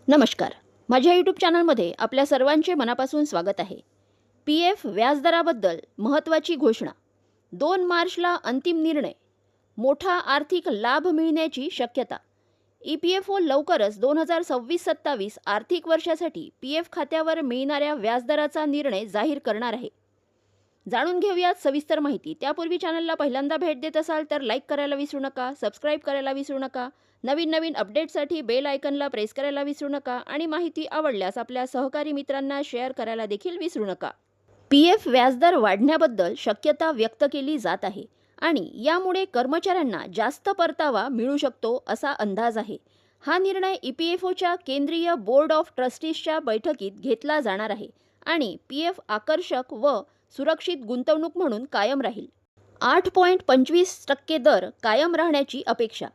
नमस्कार. माझ्या यूट्यूब चॅनलमध्ये आपल्या सर्वांचे मनापासून स्वागत आहे. पी एफ व्याजदराबद्दल महत्त्वाची घोषणा. 2 मार्चला अंतिम निर्णय. मोठा आर्थिक लाभ मिळण्याची शक्यता. ई पी एफ ओ लवकरच 2026-27 आर्थिक वर्षासाठी पी एफ खात्यावर मिळणाऱ्या व्याजदराचा निर्णय जाहीर करणार आहे. जाणून घेऊयात सविस्तर माहिती. त्यापूर्वी चॅनलला पहिल्यांदा भेट देत असाल तर लाईक करायला विसरू नका, सबस्क्राईब करायला विसरू नका. नवीन अपडेट्ससाठी बेल आयकनला प्रेस करायला विसरू नका आणि माहिती आवडल्यास आपल्या सहकारी मित्रांना शेअर करायला देखील विसरू नका. पी एफ व्याजदर वाढण्याबद्दल शक्यता व्यक्त केली जात आहे आणि यामुळे कर्मचाऱ्यांना जास्त परतावा मिळू शकतो असा अंदाज आहे. हा निर्णय ई पी एफ ओच्या केंद्रीय बोर्ड ऑफ ट्रस्टीजच्या बैठकीत घेतला जाणार आहे आणि पी एफ आकर्षक व सुरक्षित गुंतवणूक म्हणून कायम राहील. 8.25% दर कायम राहण्याची अपेक्षा.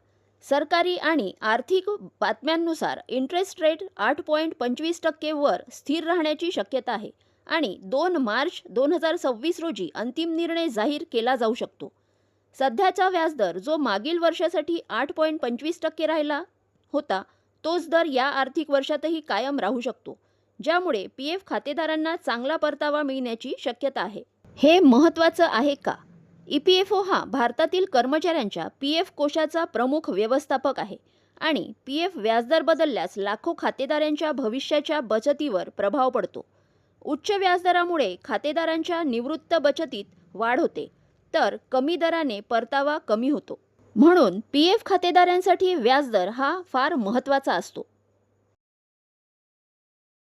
सरकारी आणि आर्थिक बातम्यांनुसार इंटरेस्ट रेट 8.25% वर स्थिर राहण्याची शक्यता आहे आणि 2 मार्च 2026 रोजी अंतिम निर्णय जाहीर केला जाऊ शकतो. सध्याचा व्याजदर जो मागील वर्षासाठी 8.25% राहिला होता तोच दर या आर्थिक वर्षातही कायम राहू शकतो, ज्यामुळे पी एफ खातेदारांना चांगला परतावा मिळण्याची शक्यता आहे. हे महत्त्वाचं आहे का? ई पी एफ ओ हा भारतातील कर्मचाऱ्यांच्या पी एफ कोशाचा प्रमुख व्यवस्थापक आहे आणि पी एफ व्याजदर बदलल्यास लाखो खातेदारांच्या भविष्याच्या बचतीवर प्रभाव पडतो. उच्च व्याजदरामुळे खातेदारांच्या निवृत्त बचतीत वाढ होते, तर कमी दराने परतावा कमी होतो. म्हणून पी एफ खातेदारांसाठी व्याजदर हा फार महत्त्वाचा असतो.